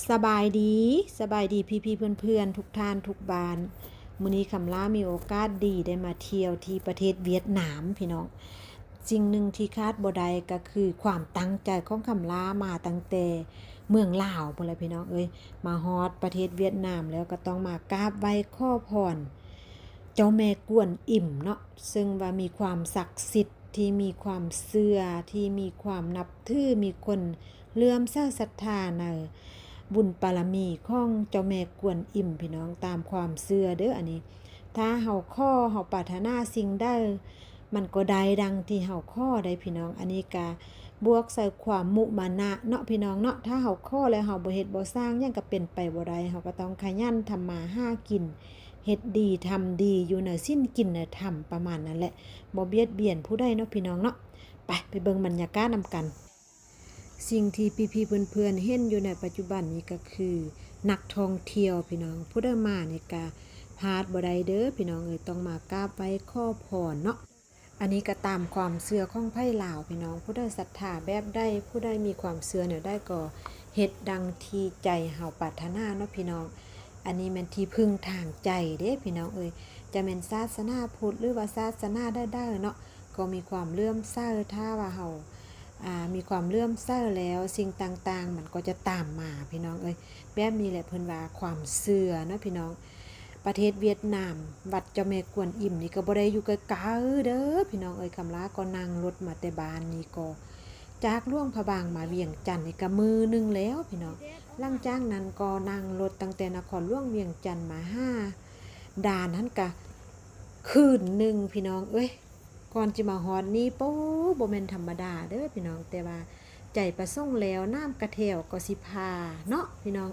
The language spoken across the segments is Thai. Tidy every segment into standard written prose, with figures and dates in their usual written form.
สบายดีพี่เพื่อนๆทุกท่านทุกบ้านมื้อนี้คำล่ามีโอกาสดีได้มาเที่ยวที่ประเทศเวียดนามพี่น้องสิ่งหนึ่งที่คาดบ่ได้ก็คือความตั้งใจของคำล่ามาตั้งแต่เมืองลาวพุ่นแหละพี่น้องมาฮอดประเทศเวียดนามแล้วก็ต้องมากราบไหว้ขอพรเจ้าแม่กวนอิมเนาะซึ่งว่ามีความศักดิ์สิทธิ์ที่มีความเชื่อที่มีความนับถือมีคนเลื่อมใสศรัทธาในบุญปารมีของเจ้าแม่กวนอิมพี่น้องตามความเชื่อเด้ออันนี้ถ้าเฮาขอเฮาปรารถนาสิ่งใดมันก็ได้ดังที่เฮาขอได้พี่น้องอันนี้ก็บวกใส่ความมุมานะเนาะพี่น้องเนาะถ้าเฮาขอแล้วเฮาบ่เฮ็ดบ่สร้างหยังก็เป็นไปบ่ได้เฮาก็ต้องขยันทำมาหากินเฮ็ดดีทำดีอยู่ในสิ้นกินในธรรมประมาณนั้นแหละบ่เบียดเบียนผู้ใดเนาะพี่น้องเนาะไปเบิ่งบรรยากาศนำกันสิ่งที่พี่ๆเพื่อนๆเห็นอยู่ในปัจจุบันนี้ก็คือนักท่องเที่ยวพี่น้องผู้ใดมานี่ก็พลาดบ่ได้เด้อพี่น้องต้องมากราบไหว้ขอพรเนาะอันนี้ก็ตามความเชื่อของไผลาวพี่น้องผู้ใดศรัทธาแบบใดผู้ใดมีความเชื่อแนวใดก็เฮ็ดดังที่ใจเฮาปรารถนาเนาะพี่น้องอันนี้แม่นที่พึ่งทางใจเด้พี่น้องจะแม่นศาสนาพุทธหรือว่าศาสนาใดๆเนาะก็มีความเลื่อมใสถ้าว่าเฮามีความเลื่อมใสแล้วสิ่งต่างๆมันก็จะตามมาพี่น้องแบบนี้แหละเพิ่นว่าความเชื่อเนาะพี่น้องประเทศเวียดนามวัดเจ้าแม่กวนอิมนี่ก็บ่ได้อยู่ไกลๆเด้อพี่น้องคำลาก็นั่งรถมาแต่บ้านนี่ก็จากหลวงพระบางมาเวียงจันทน์นี่ก็มือนึงแล้วพี่น้องหลังจากนั้นก็นั่งรถตั้งแต่นครหลวงเวียงจันทน์มา5ด่านนั้นก็คืนนึงพี่น้องก่อนจะมาฮอดนี่บ่แม่นธรรมดาเด้อพี่น้องแต่ว่าใจประสงค์แล้วน้ำกระแถวก็สิพาเนาะพี่น้อง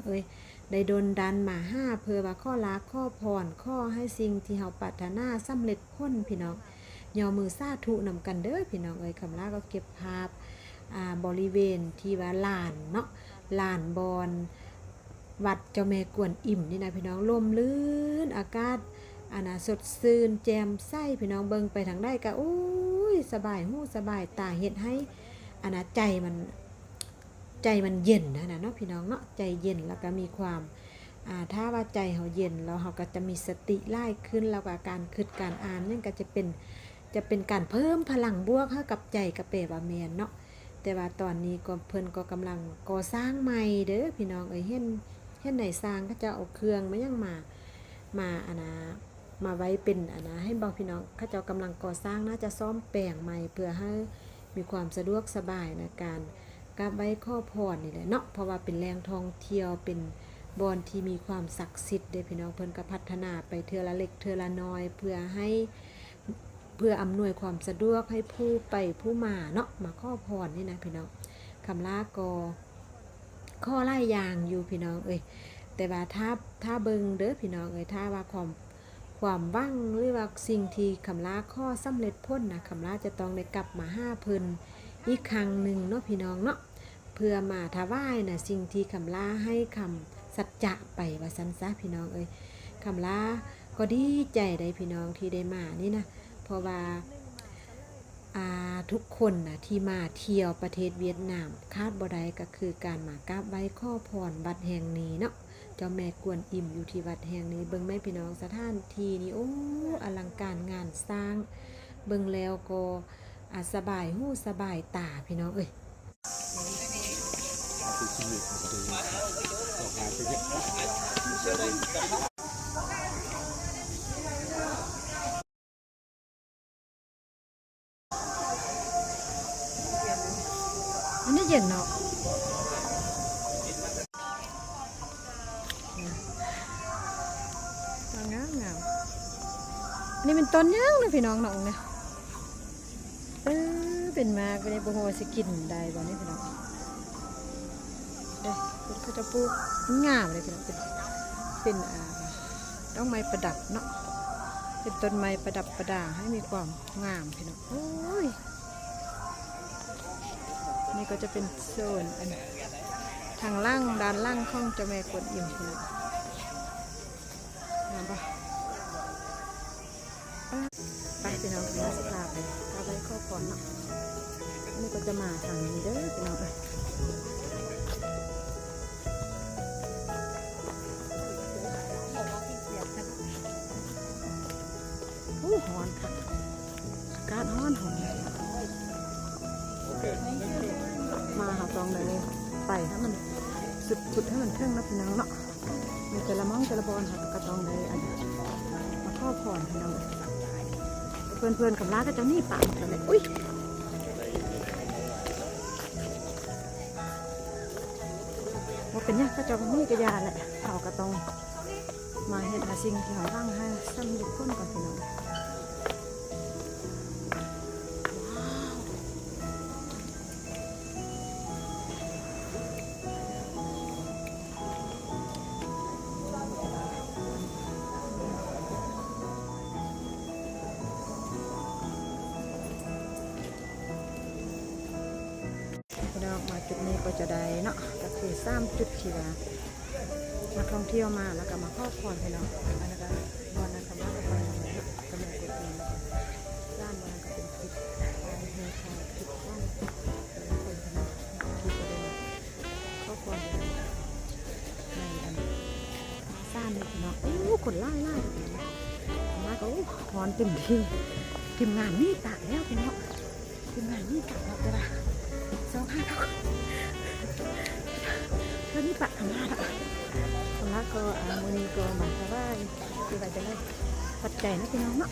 ได้ดลดันมาเพื่อว่าข้อลาข้อพรข้อให้สิ่งที่เฮาปรารถนาสำเร็จพ้นพี่น้องย่อมือสาธุนำกันเด้อพี่น้องคำลาก็เก็บภาพบริเวณที่ว่าลานเนาะลานบอนวัดเจ้าแม่กวนอิมนี่นะพี่น้องลมลื่นอากาศสดชื่นแจ่มใสพี่น้องเบิ่งไปทางใดก็โอ้ยสบายหูสบายตาเฮ็ดให้ใจมันเย็นนะเนาะพี่น้องเนาะใจเย็นแล้วก็มีความถ้าว่าใจเฮาเย็นแล้วเฮาก็จะมีสติหลายขึ้นแล้วก็การคิดการอ่านนั่นก็จะเป็นการเพิ่มพลังบวกให้กับใจกับเปว่าแม่นเนาะแต่ว่าตอนนี้ก็เพิ่นก็กำลังก่อสร้างใหม่เด้อพี่น้องเห็นไหนสร้างก็จะเอาเครื่องมายังมาไว้เป็นให้บอกพี่น้องเขาเจ้ากำลังก่อสร้างน่าจะซ่อมแปลงใหม่เพื่อให้มีความสะดวกสบายในการกราบไหว้ขอพรนี่แหละเนาะเพราะว่าเป็นแหล่งท่องเที่ยวเป็นบอนที่มีความศักดิ์สิทธิ์เด้พี่น้องเพิ่นก็พัฒนาไปเทื่อละเล็กเทื่อละน้อยเพื่ออำนวยความสะดวกให้ผู้ไปผู้มาเนาะมาขอพรนี่นะพี่น้องคำลาก็ข้อหลายอย่างอยู่พี่น้องแต่ว่าถ้าเบิ่งเด้อพี่น้องถ้าว่าความหวังหรือว่าสิ่งที่คำลาข้อสำเร็จพ้นนะคำลาจะต้องได้กลับมาหาเพิ่นอีกครั้งหนึ่งเนาะพี่น้องเนาะเพื่อมาถวายนะสิ่งที่คำลาให้คำสัจจะไปว่าซั่นซะพี่น้องคำลาก็ดีใจได้พี่น้องที่ได้มานี่นะเพราะว่าทุกคนนะที่มาเที่ยวประเทศเวียดนามคาดบ่ได้ก็คือการมากราบไหว้ขอพรวัดแห่งนี้เนาะเจ้าแม่กวนอิมอยู่ที่วัดแห่งนี้เบิ่งไหมพี่น้องสถานที่นี้โอ้อลังการงานสร้างเบิ่งแล้วก็สบายหูสบายตาพี่น้องอันนี้เย็นเนาะงามนี่เป็นต้นยังเลยพี่น้องน้องเนี่ยเป็นมากเป็นโบโฮสกินได้บ่นี่พี่น้องเด้เขาจะปลูกงามเลยพี่น้องเป็นต้นไม้ประดับเนาะเป็นต้นไม้ประดับประดาให้มีความงามพี่น้องโอ้ยนี่ก็จะเป็นโซนทางล่างด้านล่างของเจ้าแม่กวนอิมพี่น้องงามปะไปพี่น้องไปสภาพไปกราบไหว้ขอพรเนาะนี่ก็จะมาทางนี้เด้อพี่น้อง ไปให้มันสุดให้มันเท่งนะพี่น้องเนาะมีแต่ละมั่งแต่ละบอลค่ะกระตองในอันมาข้อผ่อนพี่น้องเพื่อนๆกับร้านก็จะนี่ปากกันเลยอุ้ยว่าเป็นเนี่ยก็จะมีกระยาแหละเอากระตองมาเห็ดหาสิ่งที่เขาร่างให้ซ้ำยุคก้นก่อนพี่น้องมาจุดนี้ก็จะได้เนาะก็คือ3 จุดที่ว่านักท่องเที่ยวมาแล้วก็มาพักผ่อนให้เนาะอันนั้นก็วันนั้นก็มาก็ไปก็มาเก็บเงินด้านวันก็เป็นจุดเฮือคาจุดว่างแล้วคนคณะที่ก็ได้พักผ่อนในอันซ่านนี่เนาะโอ้คนไล่มาก็ฮอนเต็มที่ทีมงานนี่ตากแล้วพี่เนาะทีมงานนี่ตากแล้วจ้ะสองข้างแล้วนี่ปะทำลาละทำลาก็มือนี้ก็หมายความว่าคือว่าจะได้ปัจจัยนะพี่น้องเนาะ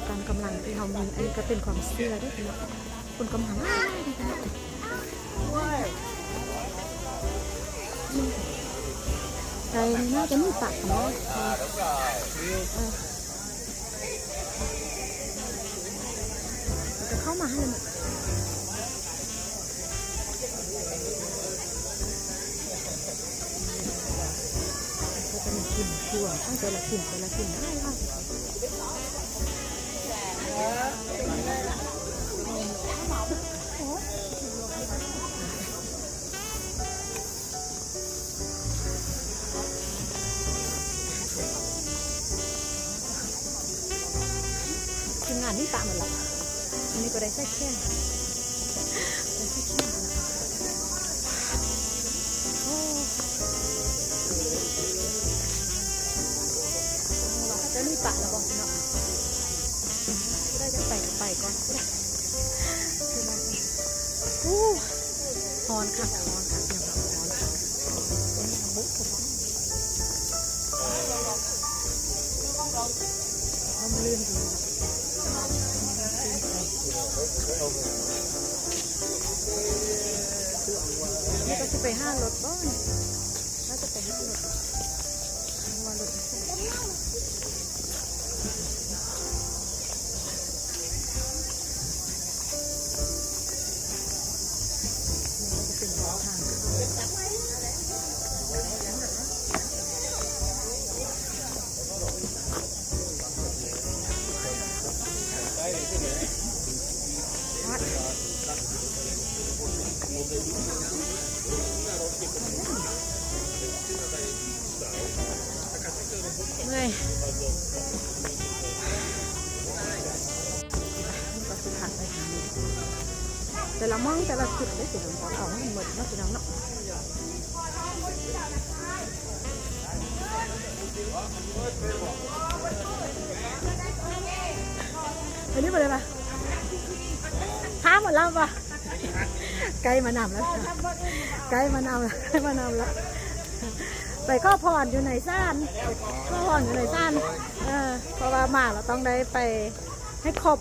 ตามกำลังที่เรามีอันนี้ก็เป็นความเชื่อด้วยพี่น้องคนกำลังดีพี่น้องใจน่าจะนี่ปะเนาะจะเข้ามาให้เลยกินถั่วตั้งแต่ละกินได้ค่ะทีมงานนี่ตามหมดแล้วอันนี้ก็ได้แค่ทีนี่ปะแล้วบอกเนาะได้จะไปก่อนคือมันฮอนค่ะอย่างแบบฮอนค่ะเป็นบุ๊กผมมันลื่นดีนี่ก็จะไป5 รถบ้านน่าจะไป5 รถวันรถเมื่อยก็สุดท้ายไปทางนี้แต่ละมองแต่ละจุดได้สิผมขอให้หมดนะพี่น้องเนาะอันนี้หมดเลยป่ะท้าหมดแล้วป่ะไกลมานำแล้วไกลมานำแล้วไปก็ผ่อนอยู่ในซ่านก็ผ่อนอยู่ในซ่านเพราะว่ามาเราต้องได้ไปให้ครบ